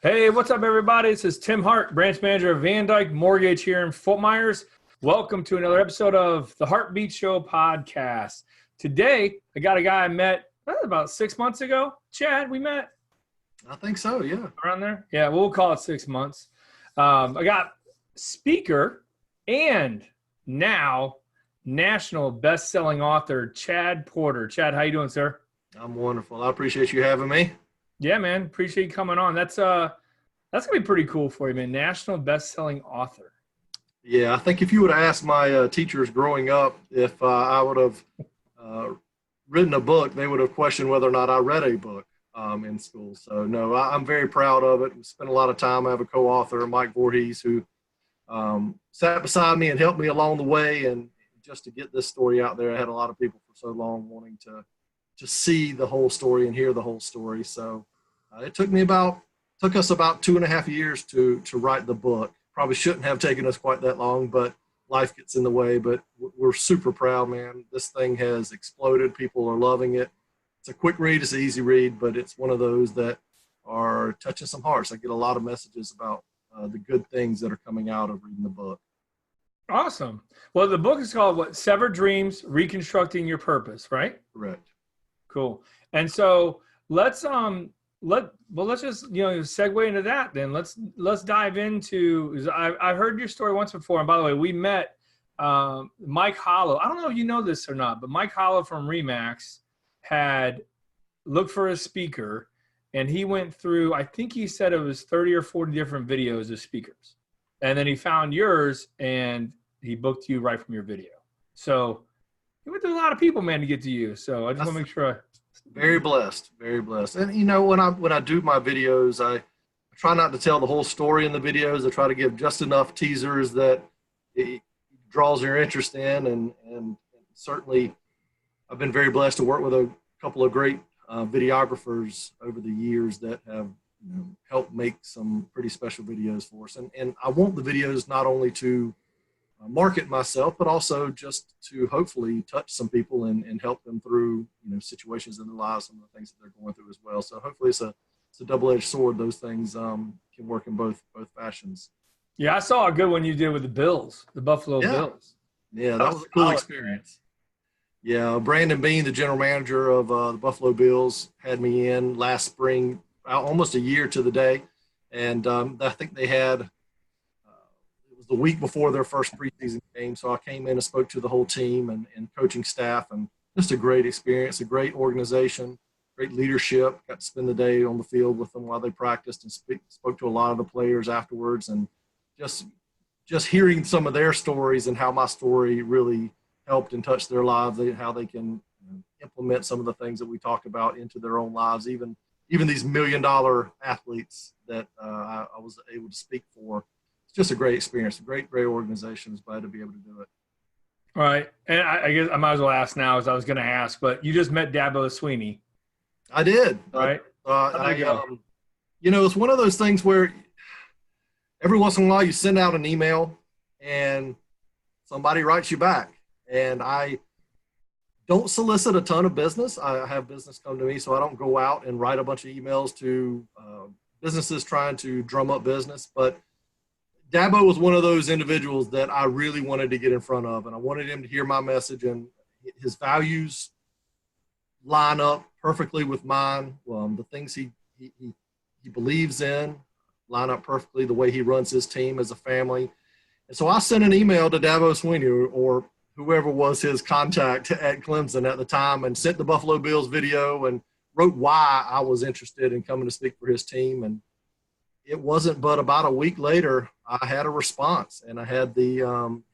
Hey, what's up, everybody? This is Tim Hart, branch manager of VanDyk Mortgage here in Fort Myers. Welcome to another episode of the Heartbeat Show podcast. Today, I got a guy I met about 6 months ago. Chad, we met. I think so, yeah. Around there? Yeah, we'll call it 6 months. I got speaker and now national best-selling author Chad Porter. Chad, how you doing, sir? I'm wonderful. I appreciate you having me. Yeah, man. Appreciate you coming on. That's gonna be pretty cool for you, man. National best-selling author. Yeah, I think if you would have asked my teachers growing up if I would have written a book, they would have questioned whether or not I read a book in school. So no, I'm very proud of it. We spent a lot of time. I have a co-author, Mike Voorhees, who sat beside me and helped me along the way. And just to get this story out there, I had a lot of people for so long wanting to see the whole story and hear the whole story. So it took us about 2.5 years to write the book. Probably shouldn't have taken us quite that long, but life gets in the way. But we're super proud, man. This thing has exploded. People are loving it. It's a quick read. It's an easy read, but it's one of those that are touching some hearts. I get a lot of messages about the good things that are coming out of reading the book. Awesome. Well, the book is called what? Severed Dreams, Reconstructing Your Purpose, right? Correct. Cool. And so let's just segue into that then. Let's dive into. I've heard your story once before, and by the way, we met Mike Hollow. I don't know if you know this or not, but Mike Hollow from Remax had looked for a speaker, and he went through. I think he said it was 30 or 40 different videos of speakers, and then he found yours, and he booked you right from your video. So he went through a lot of people, man, to get to you. So I just want to make sure. Very blessed, very blessed. And you know, when I do my videos, I try not to tell the whole story in the videos. I try to give just enough teasers that it draws your interest in. And certainly, I've been very blessed to work with a couple of great videographers over the years that have helped make some pretty special videos for us. And I want the videos not only to market myself, but also just to hopefully touch some people and help them through situations in their lives, some of the things that they're going through as well. So hopefully it's a double-edged sword. Those things can work in both fashions. Yeah, I saw a good one you did with the Bills, the Buffalo Bills. Yeah, that was a cool experience. Yeah, Brandon Bean, the general manager of the Buffalo Bills, had me in last spring, almost a year to the day, and I think they had. The week before their first preseason game. So I came in and spoke to the whole team and coaching staff, and just a great experience, a great organization, great leadership. Got to spend the day on the field with them while they practiced and spoke to a lot of the players afterwards, and just hearing some of their stories and how my story really helped and touched their lives, how they can implement some of the things that we talk about into their own lives, even these $1 million athletes that I was able to speak for. Just a great experience, a great organization. I was glad to be able to do it. All right. And I guess I might as well ask now, as I was going to ask, but you just met Dabo Swinney. I did. Right. It's one of those things where every once in a while you send out an email and somebody writes you back. And I don't solicit a ton of business. I have business come to me, so I don't go out and write a bunch of emails to businesses trying to drum up business. But Dabo was one of those individuals that I really wanted to get in front of, and I wanted him to hear my message, and his values line up perfectly with mine. The things he believes in line up perfectly, the way he runs his team as a family. And so I sent an email to Dabo Swinney or whoever was his contact at Clemson at the time, and sent the Buffalo Bills video and wrote why I was interested in coming to speak for his team. And it wasn't but about a week later, I had a response, and I had the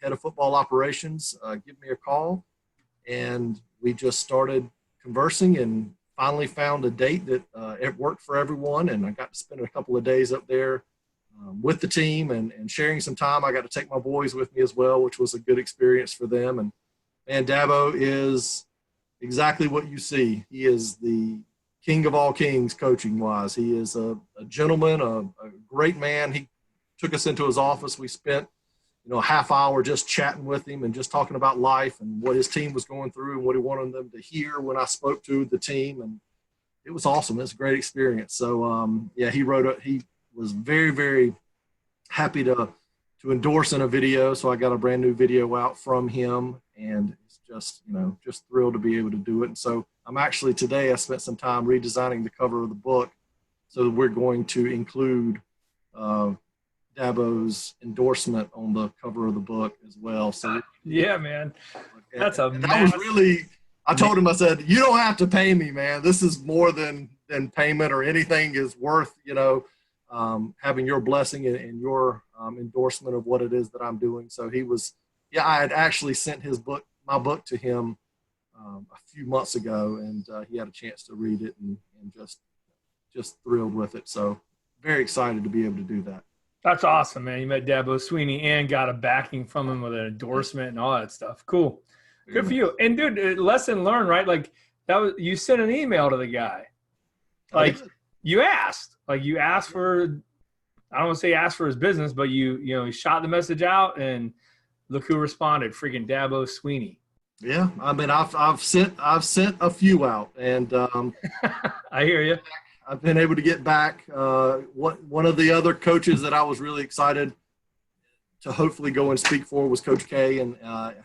head of football operations give me a call, and we just started conversing and finally found a date that it worked for everyone. And I got to spend a couple of days up there with the team and sharing some time. I got to take my boys with me as well, which was a good experience for them. And Dabo is exactly what you see. He is the king of all kings coaching wise. He is a gentleman, a great man. He took us into his office. We spent, a half hour just chatting with him and just talking about life and what his team was going through and what he wanted them to hear when I spoke to the team. And it was awesome. It was a great experience. So he was very, very happy to endorse in a video. So I got a brand new video out from him, and it's just, just thrilled to be able to do it. And so I'm actually today, I spent some time redesigning the cover of the book. So we're going to include Dabo's endorsement on the cover of the book as well. So yeah, man, that's a that was really, I told him, I said, you don't have to pay me, man. This is more than payment or anything is worth, having your blessing and your endorsement of what it is that I'm doing. So he was, I had actually sent my book to him a few months ago, and he had a chance to read it and just thrilled with it. So very excited to be able to do that. That's awesome, man. You met Dabo Sweeney and got a backing from him with an endorsement and all that stuff. Cool. Good for you. And dude, lesson learned, right? Like you sent an email to the guy. Like you asked for, I don't want to say ask for his business, but you shot the message out, and look who responded, freaking Dabo Sweeney. Yeah. I mean, I've sent a few out, and I hear you. I've been able to get back. One of the other coaches that I was really excited to hopefully go and speak for was Coach K, and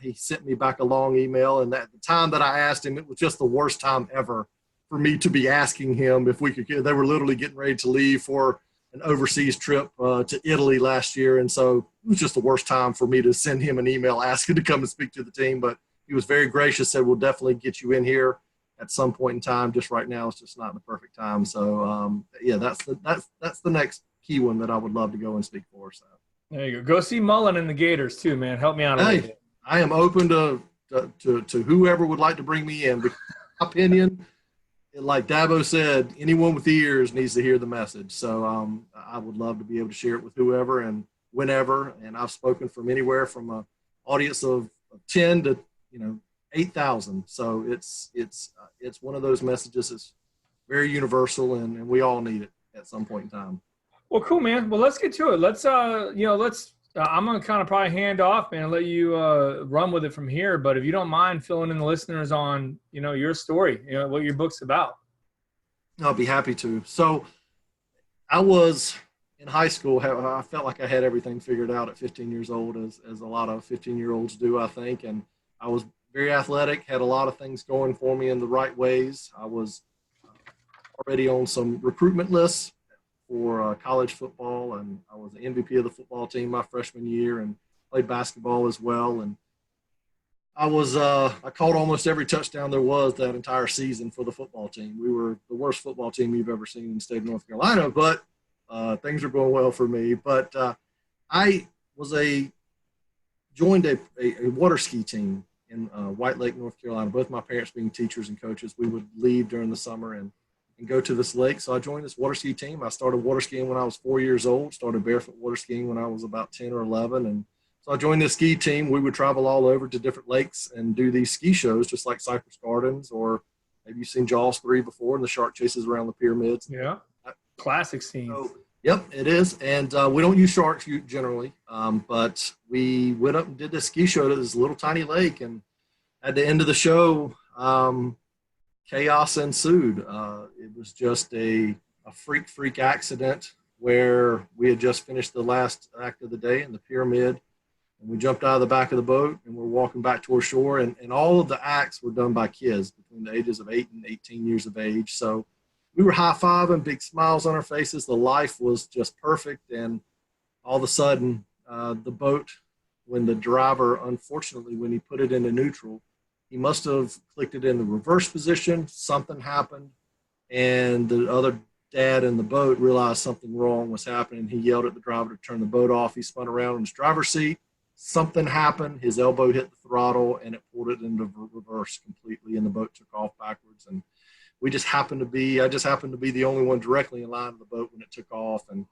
he sent me back a long email. And at the time that I asked him, it was just the worst time ever for me to be asking him if we could. They were literally getting ready to leave for an overseas trip to Italy last year, and so it was just the worst time for me to send him an email asking to come and speak to the team. But he was very gracious, said we'll definitely get you in here at some point in time. Just right now, it's just not the perfect time. So that's the next key one that I would love to go and speak for. So there you go. Go see Mullen and the Gators too, man. Help me out a little bit. I am open to whoever would like to bring me in. But my opinion, like Dabo said, anyone with ears needs to hear the message. So I would love to be able to share it with whoever and whenever. And I've spoken from anywhere from an audience of 10 to 8,000. So it's one of those messages that's very universal, and we all need it at some point in time. Well, cool, man. Well, let's get to it. Let's I'm going to kind of probably hand off, man, and let you run with it from here. But if you don't mind filling in the listeners on, your story, what your book's about. I'll be happy to. So I was in high school. I felt like I had everything figured out at 15 years old, as a lot of 15-year-olds do, I think. And I was very athletic, had a lot of things going for me in the right ways. I was already on some recruitment lists for college football, and I was the MVP of the football team my freshman year and played basketball as well. And I caught almost every touchdown there was that entire season for the football team. We were the worst football team you've ever seen in the state of North Carolina, but things are going well for me. But I joined a water ski team in White Lake, North Carolina. Both my parents being teachers and coaches, we would leave during the summer and go to this lake. So I joined this water ski team. I started water skiing when I was 4 years old, started barefoot water skiing when I was about 10 or 11. And so I joined this ski team. We would travel all over to different lakes and do these ski shows, just like Cypress Gardens, or maybe you've seen Jaws 3 before, and the shark chases around the pyramids. Yeah, classic scene. So, yep, it is. And we don't use sharks generally, but we went up and did this ski show to this little tiny lake. And at the end of the show, chaos ensued. It was just a freak accident where we had just finished the last act of the day in the pyramid, and we jumped out of the back of the boat and we're walking back toward shore, and all of the acts were done by kids between the ages of 8 and 18 years of age. So we were high-fiving, big smiles on our faces. The life was just perfect. And all of a sudden, the boat, when the driver, unfortunately, when he put it into neutral, he must have clicked it in the reverse position. Something happened, and the other dad in the boat realized something wrong was happening. He yelled at the driver to turn the boat off. He spun around in his driver's seat. Something happened. His elbow hit the throttle, and it pulled it into reverse completely, and the boat took off backwards. And I just happened to be the only one directly in line of the boat when it took off. And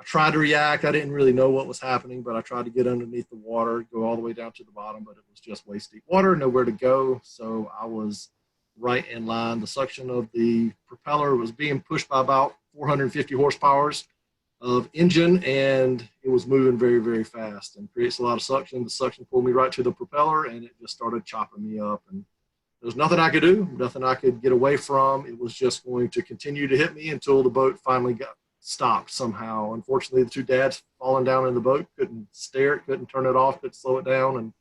I tried to react. I didn't really know what was happening, but I tried to get underneath the water, go all the way down to the bottom, but it was just waist deep water, nowhere to go. So I was right in line. The suction of the propeller was being pushed by about 450 horsepower of engine, and it was moving very, very fast and creates a lot of suction. The suction pulled me right to the propeller, and it just started chopping me up. And there was nothing I could do, nothing I could get away from. It was just going to continue to hit me until the boat finally stopped somehow. Unfortunately, the two dads falling down in the boat, couldn't steer it, couldn't turn it off, couldn't slow it down. And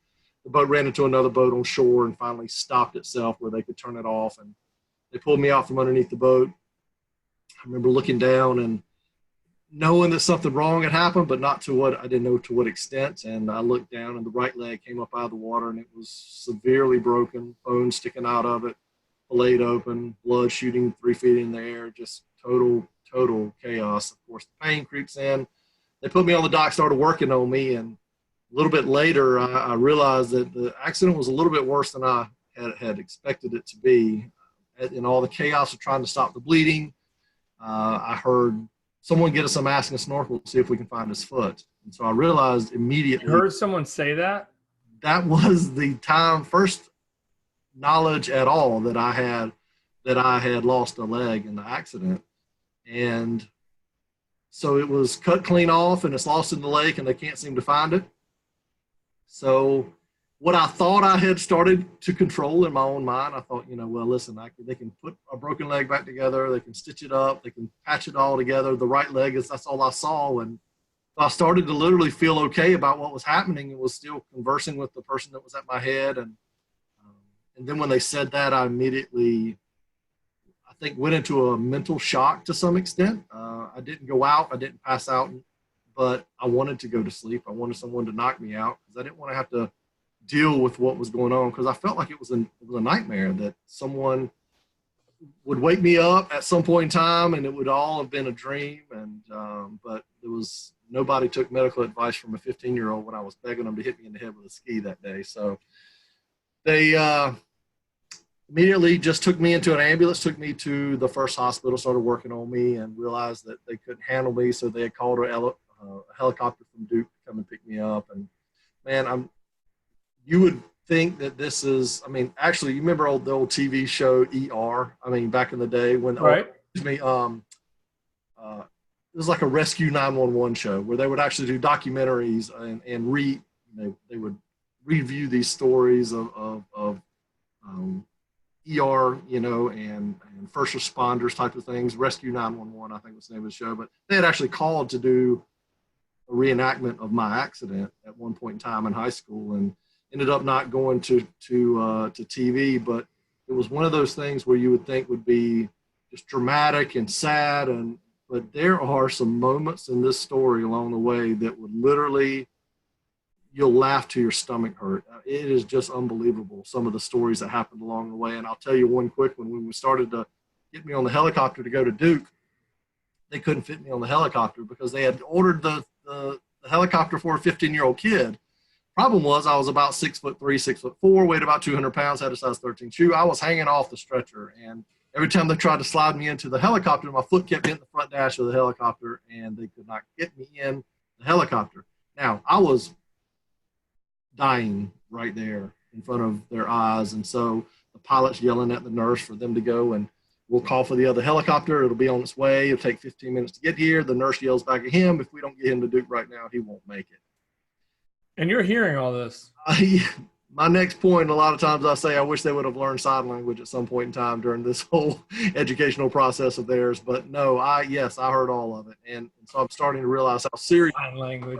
the boat ran into another boat on shore and finally stopped itself where they could turn it off. And they pulled me out from underneath the boat. I remember looking down and knowing that something wrong had happened, but not to what I didn't know to what extent. And I looked down and the right leg came up out of the water and it was severely broken, bone sticking out of it, filleted open, blood shooting 3 feet in the air, just total chaos. Of course, the pain creeps in. They put me on the dock, started working on me, and a little bit later, I realized that the accident was a little bit worse than I had expected it to be. In all the chaos of trying to stop the bleeding, I heard someone get us some mask and snorkel to see if we can find his foot. And so I realized immediately. You heard someone say that? That was the first knowledge at all that I had lost a leg in the accident. And so it was cut clean off and it's lost in the lake and they can't seem to find it. So what I thought I had started to control in my own mind, I thought, well, listen, they can put a broken leg back together. They can stitch it up. They can patch it all together. The right leg that's all I saw. And I started to literally feel okay about what was happening and was still conversing with the person that was at my head. And then when they said that, I immediately, I think, went into a mental shock to some extent. I didn't go out. I didn't pass out, but I wanted to go to sleep. I wanted someone to knock me out because I didn't want to have to deal with what was going on, because I felt like it was a nightmare that someone would wake me up at some point in time and it would all have been a dream. And but nobody took medical advice from a 15-year-old when I was begging them to hit me in the head with a ski that day. So they immediately just took me into an ambulance, took me to the first hospital, started working on me, and realized that they couldn't handle me. So they had called a helicopter from Duke to come and pick me up. And man, you would think that this is, actually, you remember the old TV show ER? Back in the day when, right. It was like a rescue 911 show where they would actually do documentaries and they would review these stories of ER, and first responders type of things. Rescue 911, I think was the name of the show. But they had actually called to do a reenactment of my accident at one point in time in high school, and ended up not going to TV. But it was one of those things where you would think would be just dramatic and sad, but there are some moments in this story along the way that would literally, you'll laugh to your stomach hurt. It is just unbelievable, some of the stories that happened along the way. And I'll tell you one quick one. When we started to get me on the helicopter to go to Duke, they couldn't fit me on the helicopter because they had ordered the helicopter for a 15-year-old kid. Problem was I was about 6'3", 6'4", weighed about 200 pounds, had a size 13 shoe. I was hanging off the stretcher, and every time they tried to slide me into the helicopter, my foot kept hitting the front dash of the helicopter, and they could not get me in the helicopter. Now, I was dying right there in front of their eyes, and so the pilot's yelling at the nurse for them to go, and we'll call for the other helicopter. It'll be on its way. It'll take 15 minutes to get here. The nurse yells back at him, if we don't get him to Duke right now, he won't make it. And you're hearing all this. My next point, a lot of times I say I wish they would have learned sign language at some point in time during this whole educational process of theirs. But no, I heard all of it. And so I'm starting to realize how serious sign language.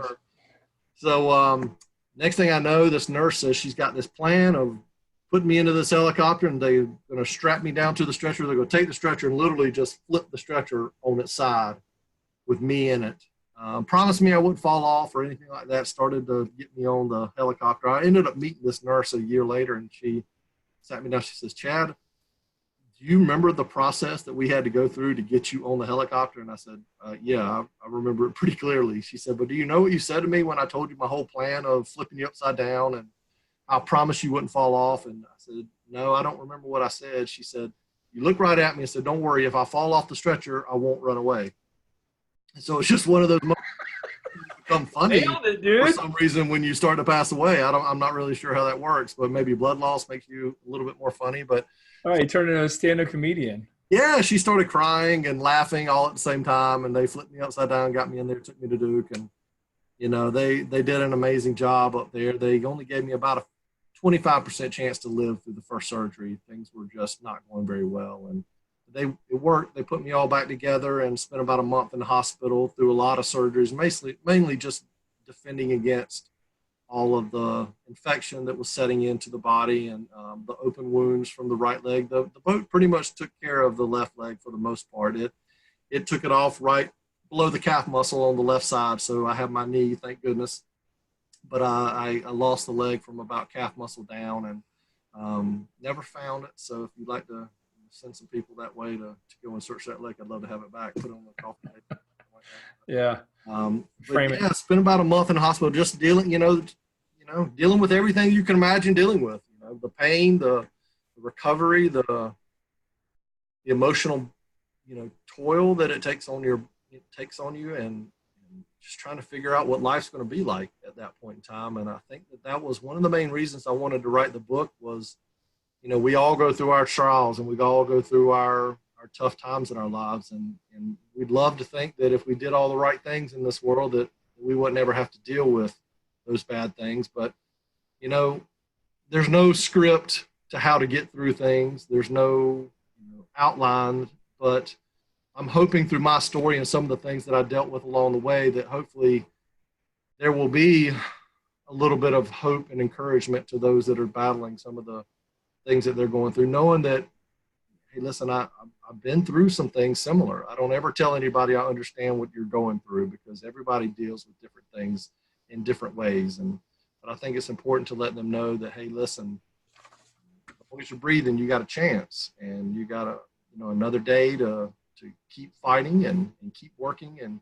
So next thing I know, this nurse says she's got this plan of putting me into this helicopter, and they're going to strap me down to the stretcher. They're going to take the stretcher and literally just flip the stretcher on its side with me in it. Promised me I wouldn't fall off or anything like that. Started to get me on the helicopter. I ended up meeting this nurse a year later, and she sat me down. She says, "Chad, do you remember the process that we had to go through to get you on the helicopter?" And I said, yeah, I remember it pretty clearly. She said, "But do you know what you said to me when I told you my whole plan of flipping you upside down and I promised you wouldn't fall off?" And I said, "No, I don't remember what I said." She said, "You looked right at me and said, 'Don't worry, if I fall off the stretcher, I won't run away.'" And so it's just one of those moments that become funny for some reason when you start to pass away. I'm not really sure how that works, but maybe blood loss makes you a little bit more funny. But all right, you turned into a stand-up comedian. Yeah, she started crying and laughing all at the same time, and they flipped me upside down, got me in there, took me to Duke, and they did an amazing job up there. They only gave me about a 25% chance to live through the first surgery. Things were just not going very well, and the it worked. They put me all back together and spent about a month in the hospital through a lot of surgeries, mainly just defending against all of the infection that was setting into the body and the open wounds from the right leg. The boat pretty much took care of the left leg for the most part. It took it off right below the calf muscle on the left side. So I have my knee, thank goodness. But I lost the leg from about calf muscle down and never found it. So if you'd like to send some people that way to go and search that leg, I'd love to have it back, put it on the coffee table. Yeah. But yeah, spent about a month in the hospital just dealing with everything you can imagine dealing with, the pain, the recovery, the emotional, toil that it takes on you and just trying to figure out what life's going to be like at that point in time. And I think that was one of the main reasons I wanted to write the book was, we all go through our trials and we all go through our tough times in our lives. And we'd love to think that if we did all the right things in this world that we wouldn't ever have to deal with those bad things. But, there's no script to how to get through things. There's no outline, but I'm hoping through my story and some of the things that I dealt with along the way that hopefully there will be a little bit of hope and encouragement to those that are battling some of the things that they're going through, knowing that, hey, listen, I've been through some things similar. I don't ever tell anybody I understand what you're going through because everybody deals with different things in different ways. But I think it's important to let them know that, hey, listen, as long as you're breathing, you got a chance and you got another day to keep fighting and keep working. And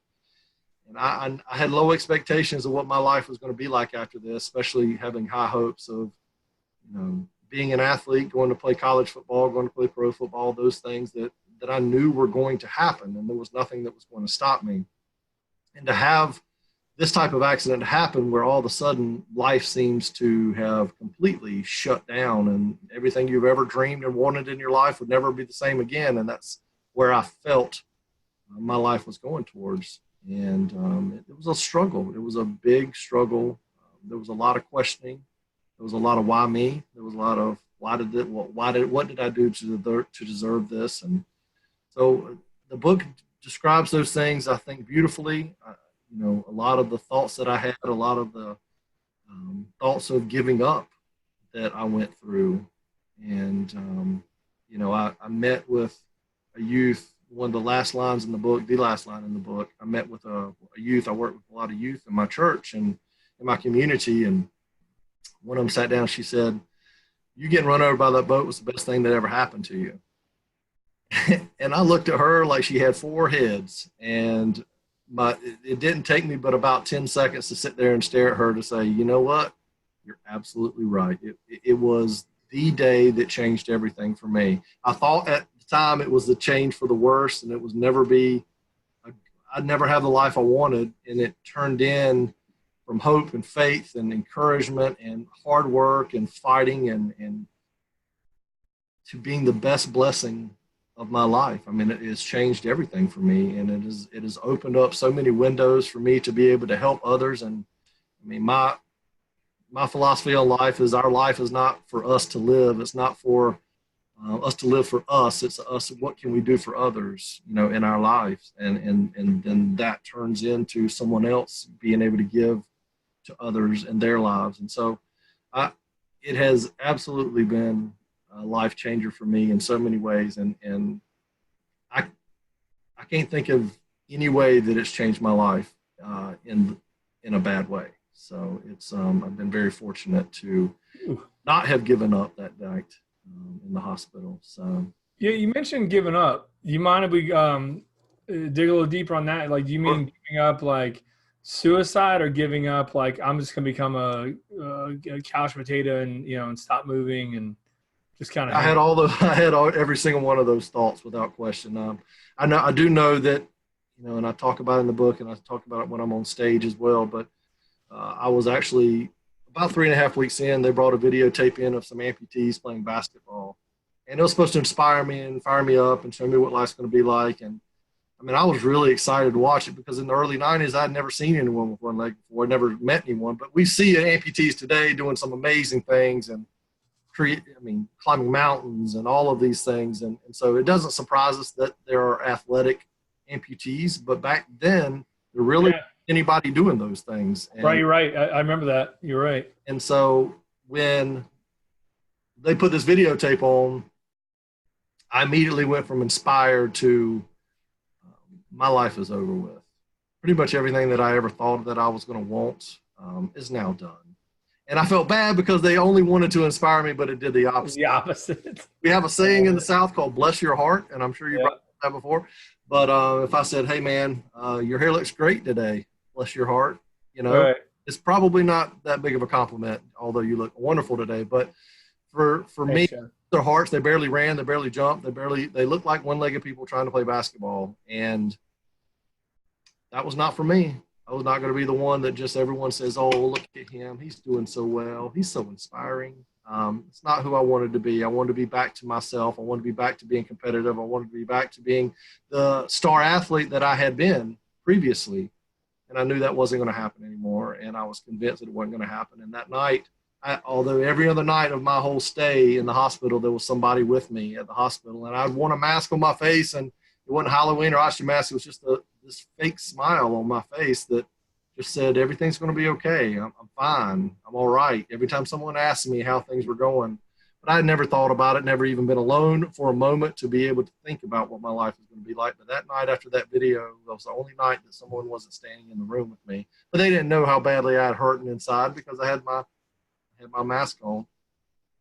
I had low expectations of what my life was going to be like after this, especially having high hopes of, being an athlete, going to play college football, going to play pro football, those things that I knew were going to happen. And there was nothing that was going to stop me. And to have this type of accident happen where all of a sudden life seems to have completely shut down and everything you've ever dreamed and wanted in your life would never be the same again. And that's where I felt my life was going towards. And it was a struggle. It was a big struggle. There was a lot of questioning. There was a lot of why me. There was a lot of what did I do to deserve this? And so the book describes those things, I think, beautifully. A lot of the thoughts that I had, a lot of the thoughts of giving up that I went through. And, I met with a youth, one of the last lines in the book, the last line in the book, I met with a youth. I work with a lot of youth in my church and in my community. And one of them sat down, she said, you getting run over by that boat was the best thing that ever happened to you. And I looked at her like she had four heads. And it didn't take me but about 10 seconds to sit there and stare at her to say, you know what? You're absolutely right. It was the day that changed everything for me. I thought at the time it was the change for the worse, and it was I'd never have the life I wanted. And it turned in from hope and faith and encouragement and hard work and fighting and to being the best blessing of my life. I mean, it has changed everything for me, and it has opened up so many windows for me to be able to help others. And I mean, my philosophy on life is our life is not for us to live. It's not for us to live for us. It's us. What can we do for others, in our lives? And then that turns into someone else being able to give to others in their lives. And so it has absolutely been a life changer for me in so many ways. And I can't think of any way that it's changed my life in a bad way. So it's I've been very fortunate to not have given up that night in the hospital. So yeah, you mentioned giving up. Do you mind if we dig a little deeper on that? Like, do you mean giving up like suicide, or giving up like I'm just gonna become a couch potato and stop moving and just kind of? I had every single one of those thoughts without question. I do know that and I talk about it in the book, and I talk about it when I'm on stage as well. But I was actually about 3.5 weeks in. They brought a videotape in of some amputees playing basketball, and it was supposed to inspire me and fire me up and show me what life's going to be like. And I mean, I was really excited to watch it because in the early 90s, I'd never seen anyone with one leg before. I never met anyone, but we see amputees today doing some amazing things. And climbing mountains and all of these things. And so it doesn't surprise us that there are athletic amputees, but back then there really wasn't anybody doing those things. And, right, you're right. I remember that. You're right. And so when they put this videotape on, I immediately went from inspired to my life is over with. Pretty much everything that I ever thought that I was going to want is now done. And I felt bad because they only wanted to inspire me, but it did the opposite. The opposite. We have a saying in the South called "bless your heart," and I'm sure you've heard that before. But if I said, "Hey, man, your hair looks great today," bless your heart, it's probably not that big of a compliment, although you look wonderful today. But for me, their hearts, they barely ran, they barely jumped, they looked like one-legged people trying to play basketball. And that was not for me. I was not going to be the one that just everyone says, "Oh, look at him. He's doing so well. He's so inspiring." It's not who I wanted to be. I wanted to be back to myself. I wanted to be back to being competitive. I wanted to be back to being the star athlete that I had been previously. And I knew that wasn't going to happen anymore. And I was convinced that it wasn't going to happen. And that night, although every other night of my whole stay in the hospital, there was somebody with me at the hospital. And I'd worn a mask on my face, and it wasn't Halloween or oxygen mask. It was just this fake smile on my face that just said, everything's going to be okay. I'm fine. I'm all right. Every time someone asked me how things were going, but I had never thought about it, never even been alone for a moment to be able to think about what my life was going to be like. But that night after that video, that was the only night that someone wasn't standing in the room with me. But they didn't know how badly I had hurt inside because I had my mask on.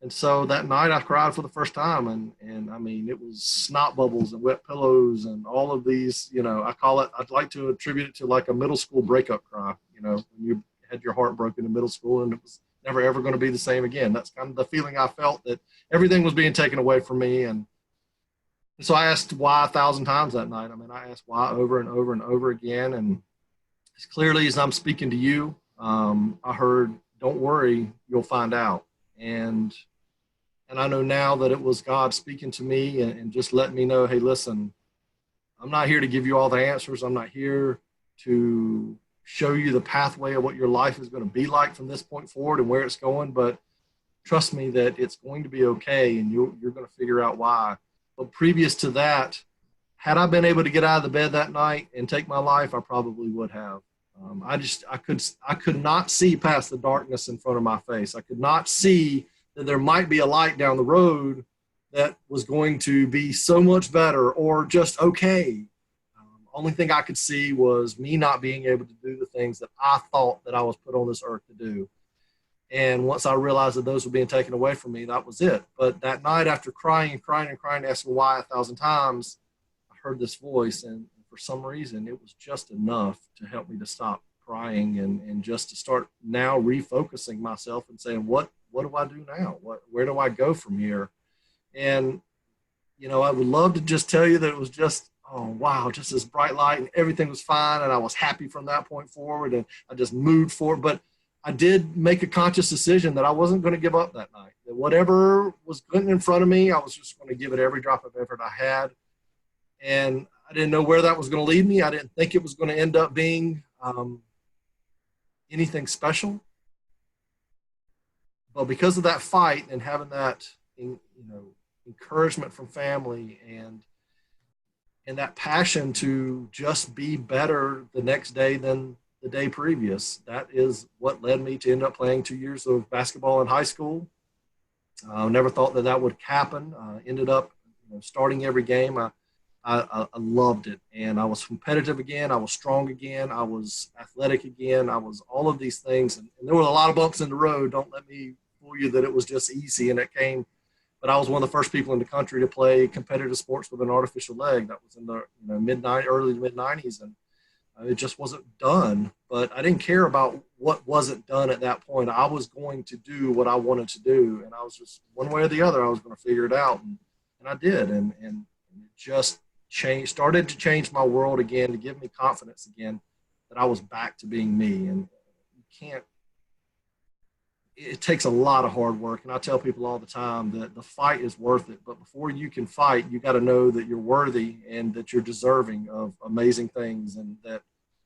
And so that night I cried for the first time. And I mean, it was snot bubbles and wet pillows and all of these, I'd like to attribute it to like a middle school breakup cry, when you had your heart broken in middle school and it was never ever going to be the same again. That's kind of the feeling I felt, that everything was being taken away from me. And so I asked why 1,000 times that night. I mean, I asked why over and over and over again. And as clearly as I'm speaking to you, I heard, "Don't worry, you'll find out." And I know now that it was God speaking to me and just letting me know, "Hey, listen, I'm not here to give you all the answers. I'm not here to show you the pathway of what your life is going to be like from this point forward and where it's going. But trust me that it's going to be okay, and you're going to figure out why." But previous to that, had I been able to get out of the bed that night and take my life, I probably would have. I could not see past the darkness in front of my face. I could not see that there might be a light down the road that was going to be so much better or just okay. Only thing I could see was me not being able to do the things that I thought that I was put on this earth to do. And once I realized that those were being taken away from me, that was it. But that night, after crying and crying and crying, asking why 1,000 times, I heard this voice. And for some reason, it was just enough to help me to stop crying and just to start now refocusing myself and saying, what do I do now? Where do I go from here? And, I would love to just tell you that it was just, oh, wow, just this bright light and everything was fine. And I was happy from that point forward and I just moved forward. But I did make a conscious decision that I wasn't going to give up that night, that whatever was put in front of me, I was just going to give it every drop of effort I had. And I didn't know where that was going to lead me. I didn't think it was going to end up being anything special. But because of that fight and having that, encouragement from family and that passion to just be better the next day than the day previous, that is what led me to end up playing 2 years of basketball in high school. I never thought that would happen. Ended up starting every game. I loved it, and I was competitive again. I was strong again. I was athletic again. I was all of these things, and there were a lot of bumps in the road. Don't let me fool you that it was just easy, and it came. But I was one of the first people in the country to play competitive sports with an artificial leg. That was in the early to mid 90s, and it just wasn't done. But I didn't care about what wasn't done at that point. I was going to do what I wanted to do, and I was just one way or the other. I was going to figure it out, and I did, and it just started to change my world again, to give me confidence again that I was back to being me. And you can't. It takes a lot of hard work. And I tell people all the time that the fight is worth it. But before you can fight, you got to know that you're worthy and that you're deserving of amazing things, and that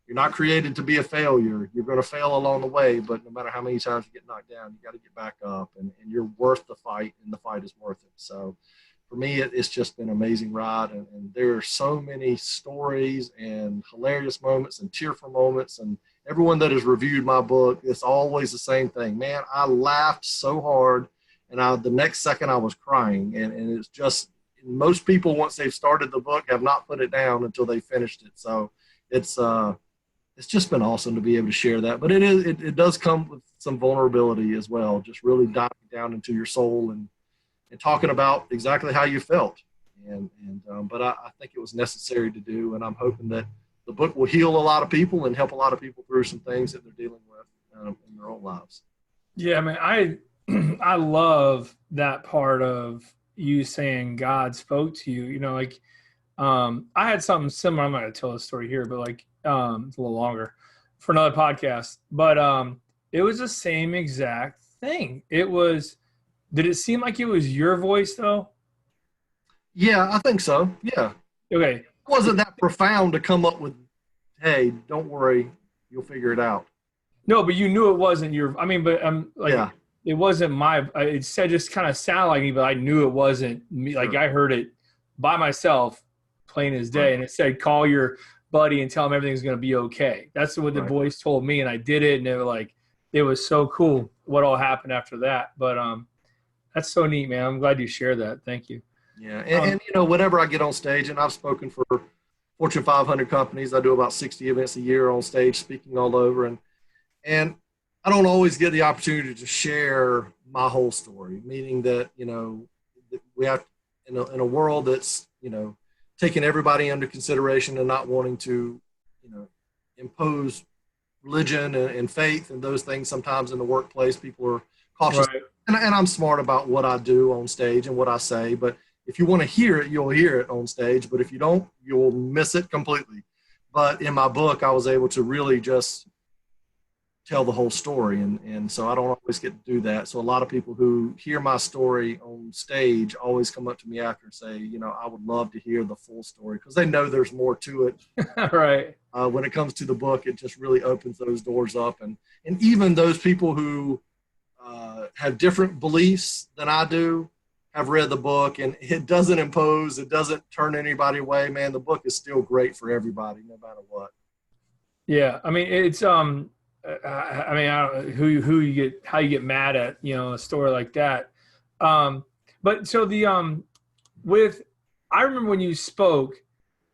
you're not created to be a failure. You're going to fail along the way, but no matter how many times you get knocked down, you got to get back up, and you're worth the fight, and the fight is worth it. So for me, it's just been an amazing ride, and there are so many stories and hilarious moments and tearful moments, and everyone that has reviewed my book, it's always the same thing. Man, I laughed so hard, and the next second I was crying, and it's just, most people, once they've started the book, have not put it down until they finished it. So it's just been awesome to be able to share that. But it does come with some vulnerability as well, just really diving down into your soul and talking about exactly how you felt. But I think it was necessary to do, and I'm hoping that the book will heal a lot of people and help a lot of people through some things that they're dealing with in their own lives. Yeah, I mean, I love that part of you saying God spoke to you. You know, like I had something similar. I'm not going to tell the story here, but like it's a little longer for another podcast. But it was the same exact thing. It was. Did it seem like it was your voice though? Yeah, I think so. Yeah. Okay. It wasn't that profound to come up with, hey, don't worry, you'll figure it out. No, but you knew it wasn't your. I mean, but like yeah. It wasn't my. It said just kind of sounded like me, but I knew it wasn't me. Sure. Like I heard it by myself, plain as day, right. And it said, "Call your buddy and tell him everything's going to be okay." That's what the voice told me, and I did it, and it was so cool what all happened after that. But that's so neat, man. I'm glad you shared that. Thank you. Yeah, and you know, whenever I get on stage, and I've spoken for Fortune 500 companies, I do about 60 events a year on stage, speaking all over, and I don't always get the opportunity to share my whole story. Meaning that, you know, we have in a world that's, you know, taking everybody under consideration and not wanting to, you know, impose religion and faith and those things. Sometimes in the workplace, people are cautious. Right. And I'm smart about what I do on stage and what I say, but if you want to hear it, you'll hear it on stage, but if you don't, you'll miss it completely. But in my book, I was able to really just tell the whole story, and so I don't always get to do that. So a lot of people who hear my story on stage always come up to me after and say, you know, I would love to hear the full story, because they know there's more to it. Right. When it comes to the book, it just really opens those doors up, and even those people who have different beliefs than I do have read the book, and it doesn't impose, it doesn't turn anybody away. Man, the book is still great for everybody, no matter what. Yeah, I mean, it's I mean, I don't know how you get mad at, you know, a story like that. But so I remember when you spoke,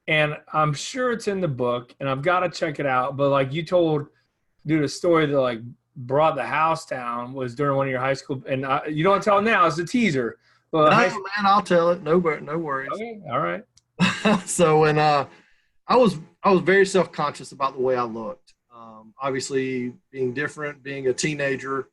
and I'm sure it's in the book, and I've got to check it out. But like you told, dude, a story that like brought the house down was during one of your high school, and you don't tell now, it's a teaser. But man, I'll tell it. No worries. Okay, all right. So when I was very self-conscious about the way I looked. Obviously, being different, being a teenager,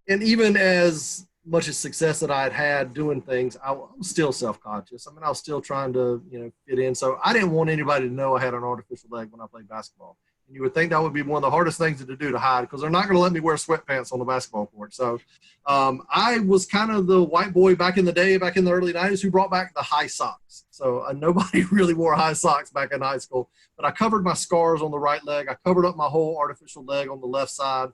and even as much as success that I had doing things, I was still self-conscious. I mean, I was still trying to, you know, fit in. So I didn't want anybody to know I had an artificial leg when I played basketball. And you would think that would be one of the hardest things to do to hide, because they're not going to let me wear sweatpants on the basketball court. So I was kind of the white boy back in the day, back in the early 90s, who brought back the high socks. So nobody really wore high socks back in high school. But I covered my scars on the right leg. I covered up my whole artificial leg on the left side.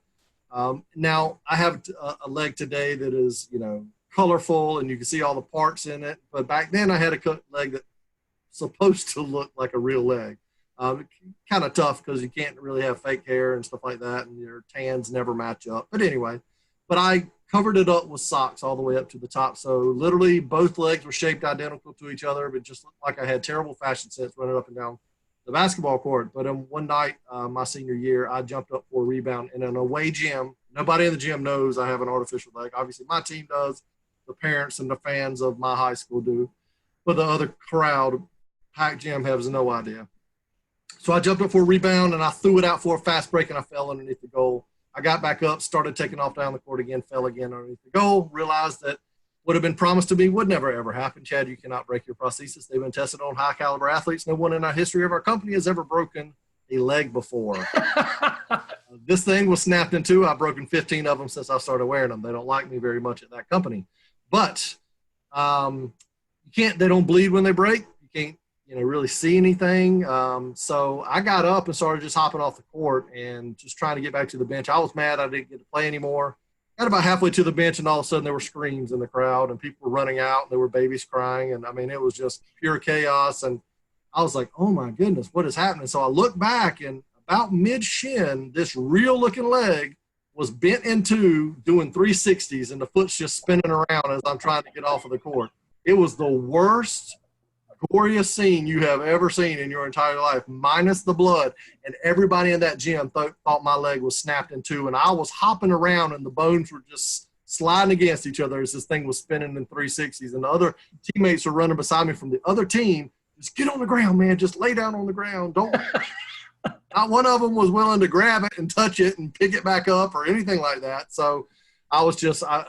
Now I have a leg today that is, you know, colorful, and you can see all the parts in it. But back then I had a leg that's supposed to look like a real leg. Kind of tough because you can't really have fake hair and stuff like that, and your tans never match up. But anyway, I covered it up with socks all the way up to the top. So literally both legs were shaped identical to each other, but just looked like I had terrible fashion sense running up and down the basketball court. But one night, my senior year, I jumped up for a rebound in an away gym. Nobody in the gym knows I have an artificial leg. Obviously, my team does. The parents and the fans of my high school do. But the other crowd, packed gym, has no idea. So I jumped up for a rebound, and I threw it out for a fast break, and I fell underneath the goal. I got back up, started taking off down the court again, fell again underneath the goal, realized that what had been promised to me would never, ever happen. Chad, you cannot break your prosthesis. They've been tested on high-caliber athletes. No one in our history of our company has ever broken a leg before. This thing was snapped in two. I've broken 15 of them since I started wearing them. They don't like me very much at that company. But they don't bleed when they break. really see anything. So I got up and started just hopping off the court and just trying to get back to the bench. I was mad I didn't get to play anymore. Got about halfway to the bench, and all of a sudden there were screams in the crowd, and people were running out, and there were babies crying, and I mean, it was just pure chaos. And I was like, oh my goodness, what is happening? So I looked back, and about mid-shin, this real-looking leg was bent in two, doing 360s, and the foot's just spinning around as I'm trying to get off of the court. It was the worst, goriest scene you have ever seen in your entire life, minus the blood. And everybody in that gym thought my leg was snapped in two, and I was hopping around, and the bones were just sliding against each other as this thing was spinning in 360s. And the other teammates were running beside me from the other team. Just get on the ground, man. Just lay down on the ground. Don't. Not one of them was willing to grab it and touch it and pick it back up or anything like that. So I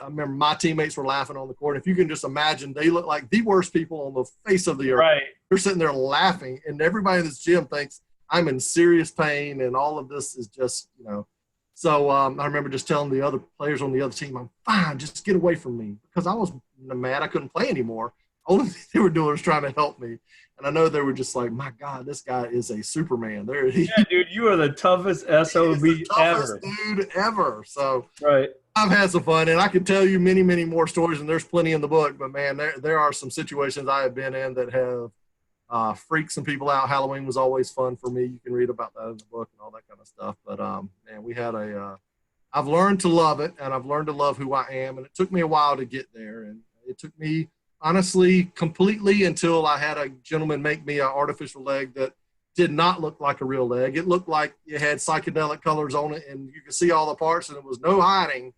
remember my teammates were laughing on the court. If you can just imagine, they look like the worst people on the face of the earth. Right. They're sitting there laughing, and everybody in this gym thinks I'm in serious pain, and all of this is just, So I remember just telling the other players on the other team, I'm fine, just get away from me, because I was mad I couldn't play anymore. Only thing they were doing was trying to help me. And I know they were just like, my God, this guy is a Superman. Yeah, dude, you are the toughest SOB ever. Dude ever. So right. I've had some fun, and I can tell you many, many more stories, and there's plenty in the book. But, man, there are some situations I have been in that have freaked some people out. Halloween was always fun for me. You can read about that in the book and all that kind of stuff. But, man, we had I've learned to love it, and I've learned to love who I am. And it took me a while to get there. And it took me, honestly, completely until I had a gentleman make me an artificial leg that did not look like a real leg. It looked like it had psychedelic colors on it, and you could see all the parts, and there was no hiding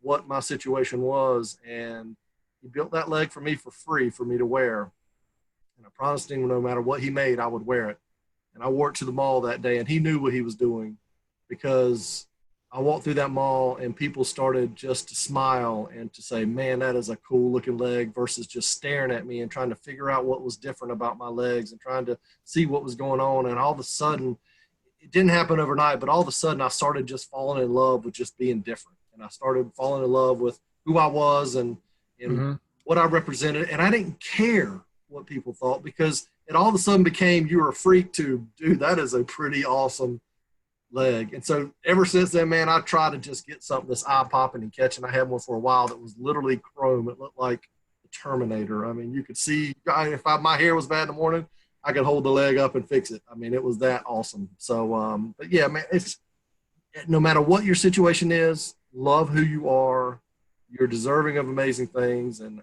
what my situation was. And he built that leg for me for free for me to wear. And I promised him no matter what he made, I would wear it. And I wore it to the mall that day, and he knew what he was doing, because I walked through that mall and people started just to smile and to say, man, that is a cool looking leg, versus just staring at me and trying to figure out what was different about my legs and trying to see what was going on. And all of a sudden, it didn't happen overnight, but all of a sudden I started just falling in love with just being different. And I started falling in love with who I was and what I represented. And I didn't care what people thought, because it all of a sudden became, you're a freak to, dude, that is a pretty awesome leg. And so ever since then, man, I try to just get something that's eye-popping and catching. I had one for a while that was literally chrome. It looked like the Terminator. I mean, you could see, if my hair was bad in the morning, I could hold the leg up and fix it. I mean, it was that awesome. So, but yeah, man, it's no matter what your situation is, love who you are. You're deserving of amazing things. And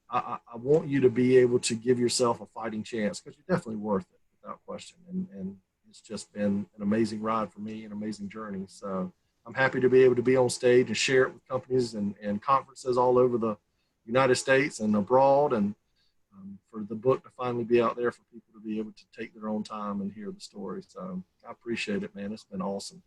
I want you to be able to give yourself a fighting chance, because you're definitely worth it without question. And it's just been an amazing ride for me, an amazing journey. So I'm happy to be able to be on stage and share it with companies and conferences all over the United States and abroad, and for the book to finally be out there for people to be able to take their own time and hear the story. So I appreciate it, man. It's been awesome.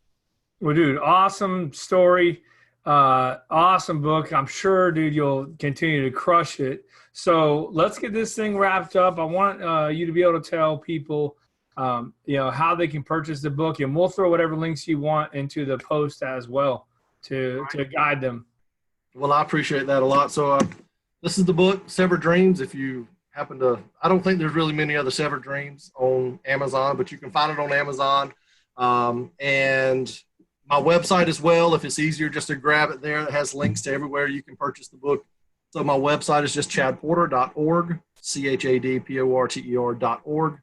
Well, dude, awesome story. Awesome book. I'm sure, dude, you'll continue to crush it. So let's get this thing wrapped up. I want you to be able to tell people how they can purchase the book, and we'll throw whatever links you want into the post as well to guide them. Well, I appreciate that a lot. So this is the book, Severed Dreams. If you happen to, I don't think there's really many other Severed Dreams on Amazon, but you can find it on Amazon. And my website as well, if it's easier just to grab it there. It has links to everywhere you can purchase the book. So my website is just chadporter.org, chadporter.org.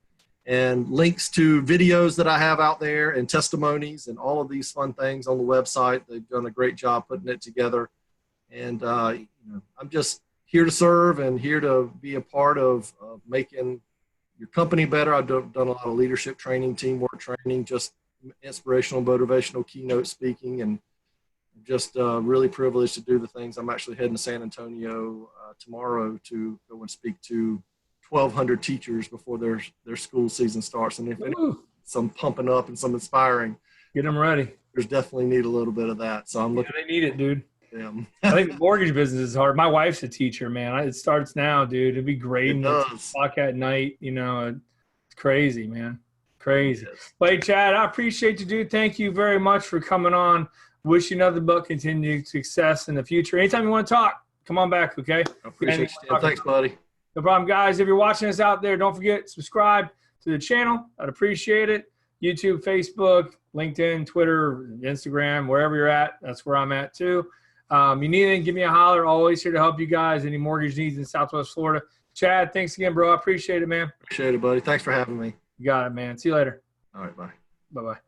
And links to videos that I have out there and testimonies and all of these fun things on the website. They've done a great job putting it together. And I'm just here to serve and here to be a part of making your company better. I've done a lot of leadership training, teamwork training, just inspirational, motivational keynote speaking, and just really privileged to do the things. I'm actually heading to San Antonio tomorrow to go and speak to 1,200 teachers before their school season starts. And if some pumping up and some inspiring, get them ready. There's definitely need a little bit of that. So I'm looking. Yeah, they need it, dude. Yeah. I think the mortgage business is hard. My wife's a teacher, man. It starts now, dude. It'd be great. It does. O'clock at night, it's crazy, man. Crazy. But hey, Chad, I appreciate you, dude. Thank you very much for coming on. Wish you another book, continued success in the future. Anytime you want to talk, come on back, okay? I appreciate you. Thanks, buddy. No problem, guys. If you're watching us out there, don't forget, subscribe to the channel. I'd appreciate it. YouTube, Facebook, LinkedIn, Twitter, Instagram, wherever you're at, that's where I'm at too. You need anything, give me a holler. Always here to help you guys. Any mortgage needs in Southwest Florida. Chad, thanks again, bro. I appreciate it, man. Appreciate it, buddy. Thanks for having me. You got it, man. See you later. All right, bye. Bye-bye.